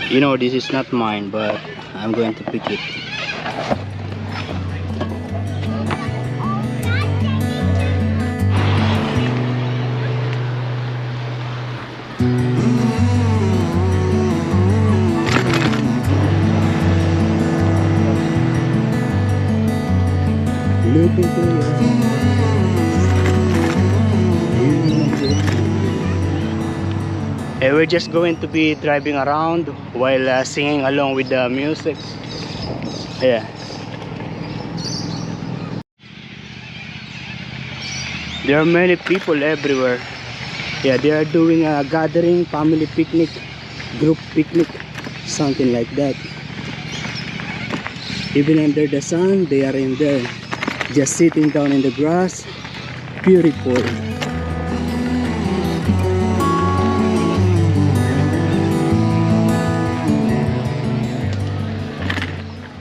You know, this is not mine, but I'm going to pick it. Look into your and we're just going to be driving around while singing along with the music. Yeah. There are many people everywhere. Yeah, they are doing a gathering, family picnic, group picnic, something like that. Even under the sun, they are in there, just sitting down in the grass. Beautiful.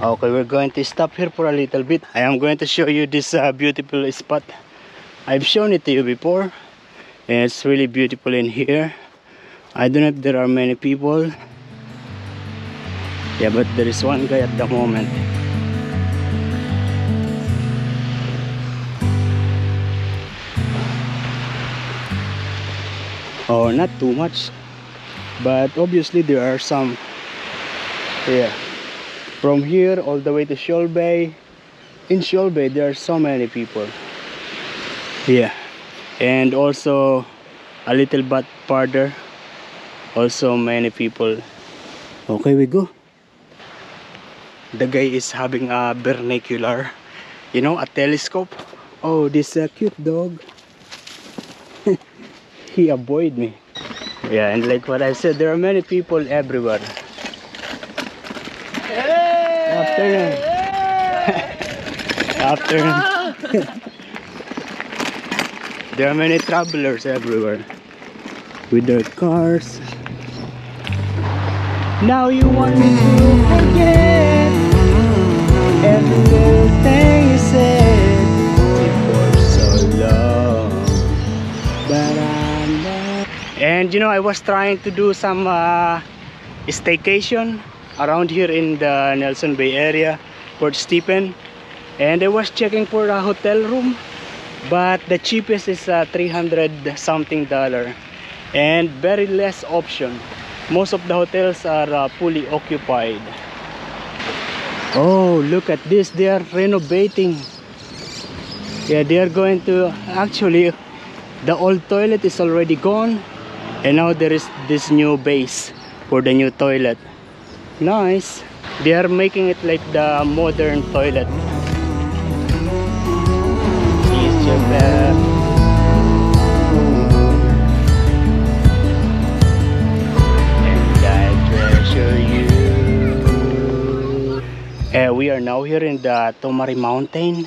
Okay, we're going to stop here for a little bit. I am going to show you this beautiful spot. I've shown it to you before, and it's really beautiful in here. I don't know if there are many people. Yeah, but there is one guy at the moment. Oh, not too much, but obviously there are some. Yeah, from here all the way to Shoal Bay. In Shoal Bay there are so many people. Yeah, and also a little bit farther, also many people. Okay, we go. The guy is having a binocular, you know, a telescope. Oh, this cute dog. He avoid me. Yeah, and like what I said, there are many people everywhere. Afternoon. Afternoon. There are many travelers everywhere with their cars. Now you want me to forget everything you said for so long, but I'm not. And you know, I was trying to do some staycation around here in the Nelson Bay area, Port Stephen, and I was checking for a hotel room, but the cheapest is $300 something, and very less option. Most of the hotels are fully occupied. Oh, look at this, they are renovating. Yeah, they are going to, actually the old toilet is already gone, and now there is this new base for the new toilet. Nice. They are making it like the modern toilet. Is your bed. And I treasure you. We are now here in the Tomari Mountain,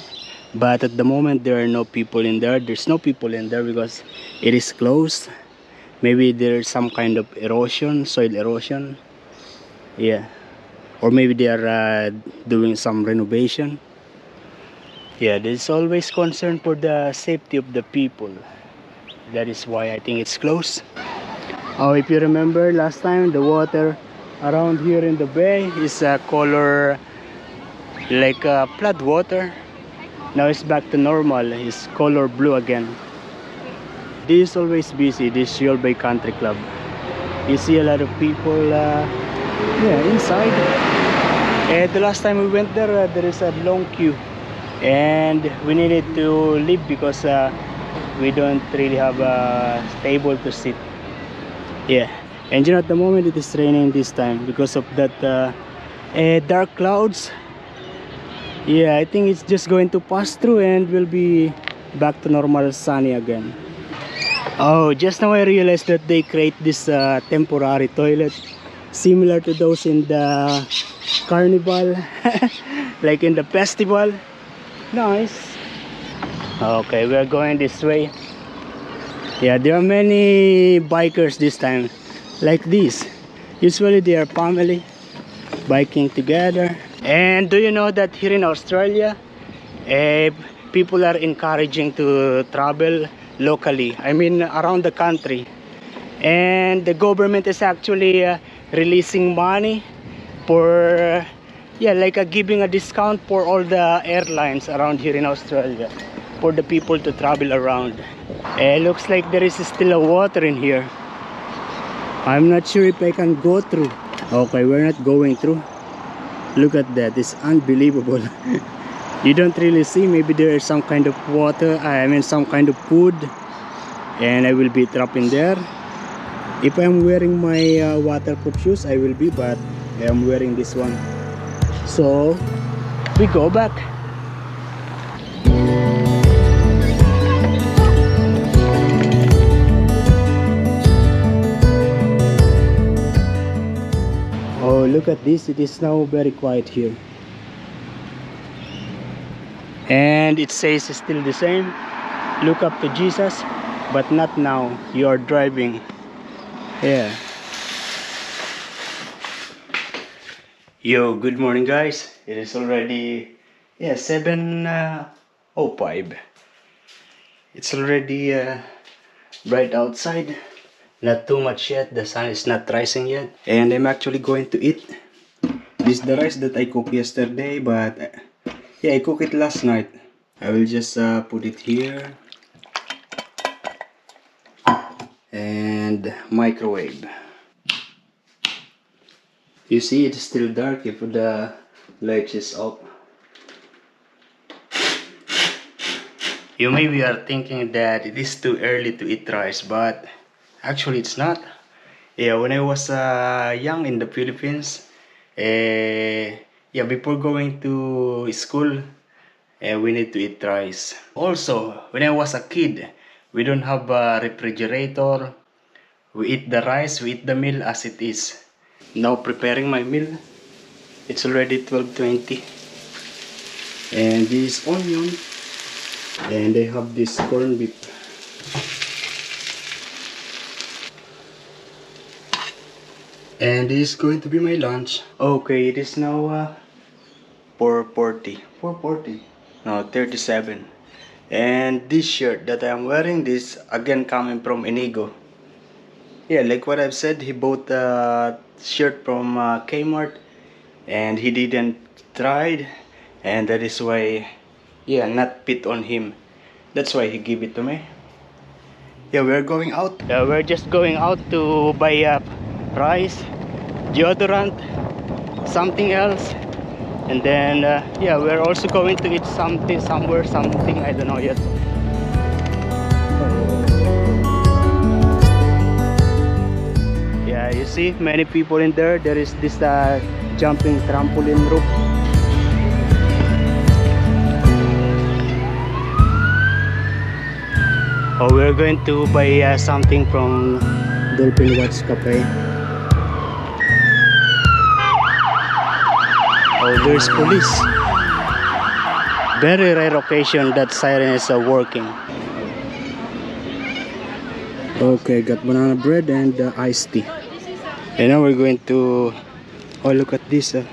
but at the moment there are no people in there. There's no people in there because it is closed. Maybe there's some kind of erosion, soil erosion. Yeah, or maybe they are doing some renovation. Yeah, there's always concern for the safety of the people. That is why I think it's closed. Oh, if you remember last time, the water around here in the bay is color like flood water. Now it's back to normal. It's color blue again. This is always busy, this Shoal Bay Country Club. You see a lot of people yeah, inside. And the last time we went there, there is a long queue, and we needed to leave because we don't really have a table to sit. Yeah, and you know, at the moment it is raining this time because of that dark clouds. Yeah, I think it's just going to pass through and we'll be back to normal sunny again. Oh, just now I realized that they create this temporary toilet similar to those in the carnival, like in the festival. Nice. Okay, we are going this way. Yeah, there are many bikers this time, like this. Usually they are family biking together. And do you know that here in Australia, people are encouraging to travel locally, I mean around the country, and the government is actually releasing money for, yeah, like giving a discount for all the airlines around here in Australia for the people to travel around. It looks like there is still a water in here. I'm not sure if I can go through. Okay, we're not going through. Look at that, it's unbelievable. You don't really see. Maybe there is some kind of water, I mean some kind of food, and I will be trapped in there. If I'm wearing my waterproof shoes, I will be, but I am wearing this one. So we go back. Oh, look at this, it is now very quiet here. And it says it's still the same. Look up to Jesus, but not now. You are driving. Yeah. Yo, good morning guys. It is already 7:05. It's already bright outside. Not too much yet. The sun is not rising yet. And I'm actually going to eat. This is the rice that I cooked yesterday, but yeah, I cooked it last night. I will just put it here and microwave. You see, it's still dark if the lights is off. You maybe are thinking that it is too early to eat rice, but actually it's not. Yeah, when I was young in the Philippines, before going to school, we need to eat rice. Also, when I was a kid, we don't have a refrigerator. We eat the rice, we eat the meal as it is. Now preparing my meal. It's already 12:20. And this is onion. And I have this corned beef. And this is going to be my lunch. Okay, it is now 4:40. 4:40? No, 37. And this shirt that I am wearing, this again coming from Inigo. Yeah, like what I've said, he bought a shirt from Kmart and he didn't try, and that is why, yeah, not fit on him. That's why he gave it to me. Yeah, we're going out. Yeah, we're just going out to buy rice, deodorant, something else, and then yeah, we're also going to eat something somewhere, something I don't know yet. Yeah, you see many people in there. There is this jumping trampoline roof. Oh, we're going to buy something from Dolphin Watch Cafe. Oh, there's police. Very rare occasion that siren is working. Okay, got banana bread and iced tea. And now we're going to, oh, look at this. Good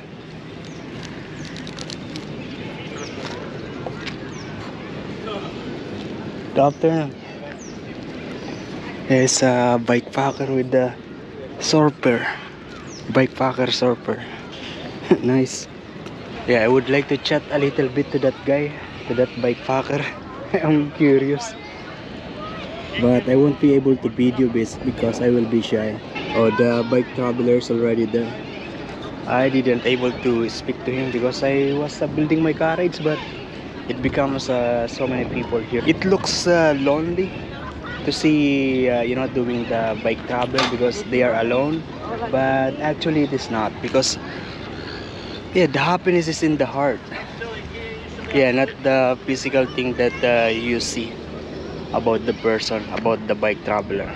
afternoon. There's a bike packer with the surfer. Bike packer surfer. Nice. Yeah, I would like to chat a little bit to that guy, to that bike packer. I'm curious. But I won't be able to video this because I will be shy. Oh, the bike traveler's already there. I didn't able to speak to him because I was building my carriage, but it becomes so many people here. It looks lonely to see doing the bike travel because they are alone, but actually it is not, because yeah, the happiness is in the heart. Yeah, not the physical thing that you see about the person, about the bike traveler.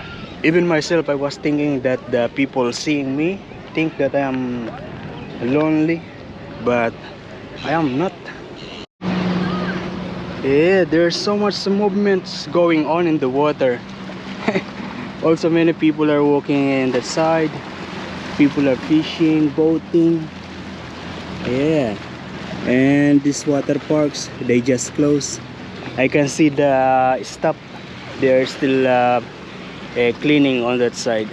Even myself, I was thinking that the people seeing me think that I am lonely, but I am not. Yeah, there's so much movements going on in the water. Also, many people are walking in the side. People are fishing, boating. Yeah, and these water parks, they just close. I can see the stuff. They're still cleaning on that side.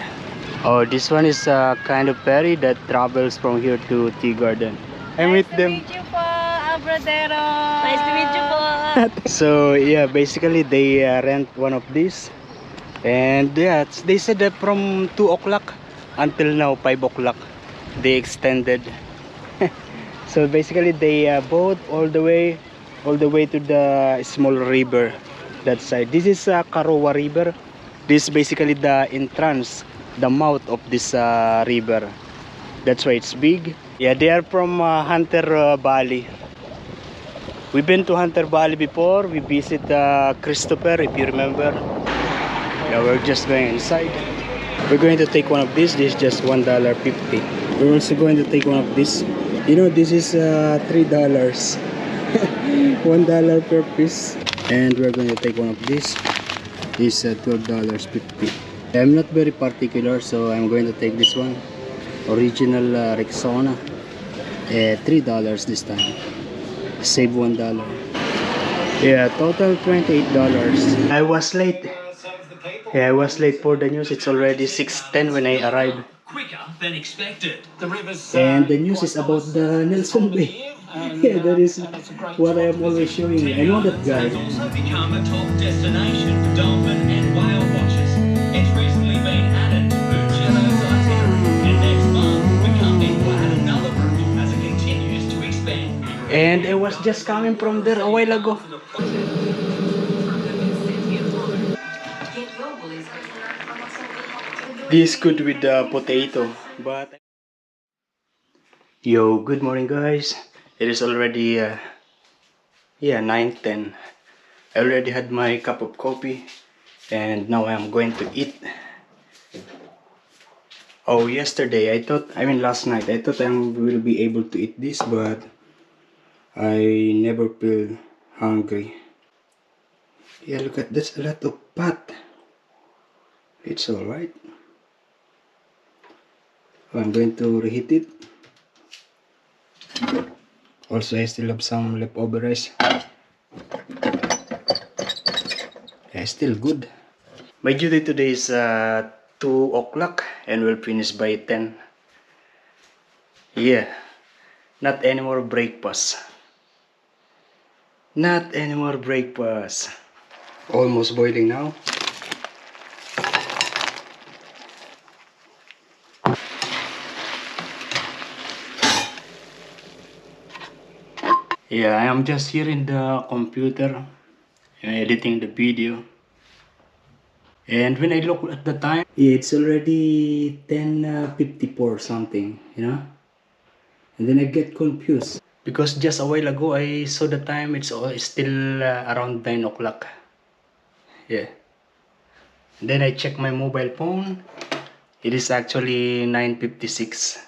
Oh, this one is a kind of ferry that travels from here to Tea Garden. I meet them. Nice to meet you po, Abradero. Nice to meet you po. So yeah, basically they rent one of these, and yeah, they said that from 2 o'clock until now 5 o'clock they extended. So basically they boat all the way to the small river that side. This is Karowa River. This is basically the entrance, the mouth of this river. That's why it's big. Yeah, they are from Hunter Valley. We've been to Hunter Valley before. We visit Christopher, if you remember. Yeah, we're just going inside. We're going to take one of these. This is just $1.50. We're also going to take one of these. You know, this is $3. $1 per piece. And we're going to take one of these. This is $12.50. I'm not very particular, so I'm going to take this one. Original Rexona. $3 this time. Save $1. Yeah, total $28. I was late. Yeah, I was late for the news. It's already 6:10 when I arrived. Quicker than expected. The river's, And the news is about the Nelson Bay. Yeah, that is what I am always showing you. I know that guy. It's also become a top destination for dolphin and whale watchers. It's recently been added to Buccello's itinerary, and next month the company will add another route as it continues to expand. And I was just coming from there a while ago. This good with the potato, but yo, good morning guys. It is already yeah, 9:10. I already had my cup of coffee and now I'm going to eat. Oh, yesterday last night I thought I will be able to eat this, but I never feel hungry. Yeah, look at this, a lot of pot. It's alright. I'm going to reheat it. Also, I still have some leftover rice. Yeah, still good. My duty today is 2 o'clock and we'll finish by 10. Yeah, not anymore breakfast. Not anymore breakfast. Almost boiling now. Yeah, I am just here in the computer editing the video. And when I look at the time, yeah, it's already 10:54 something, you know. And then I get confused because just a while ago I saw the time. It's still around 9 o'clock. Yeah. And then I check my mobile phone. It is actually 9:56.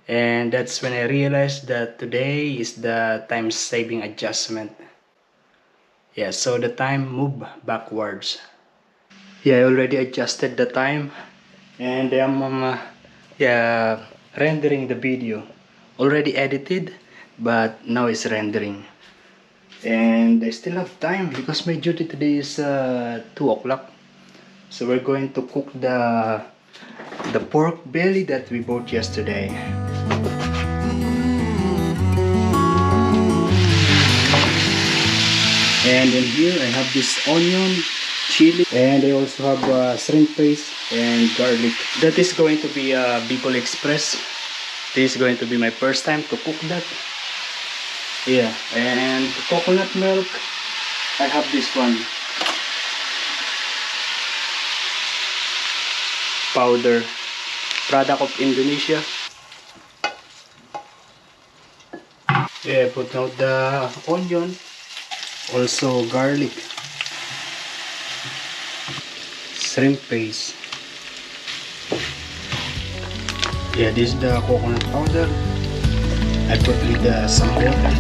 And that's when I realized that today is the time saving adjustment. Yeah, so the time moved backwards. Yeah, I already adjusted the time and I'm yeah, rendering the video. Already edited, but now it's rendering. And I still have time because my duty today is 2 o'clock. So we're going to cook the pork belly that we bought yesterday. And in here I have this onion, chili, and I also have shrimp paste and garlic. That is going to be Bicol Express. This is going to be my first time to cook that. Yeah, and coconut milk, I have this one. Powder, product of Indonesia. Yeah, put out the onion, also garlic, shrimp paste. Yeah, this is the coconut powder. I put with some water.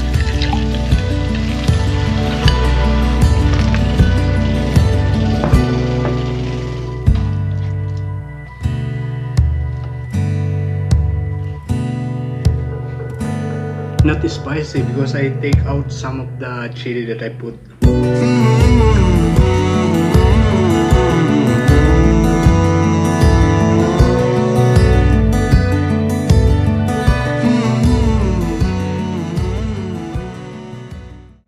Not spicy because I take out some of the chili that I put.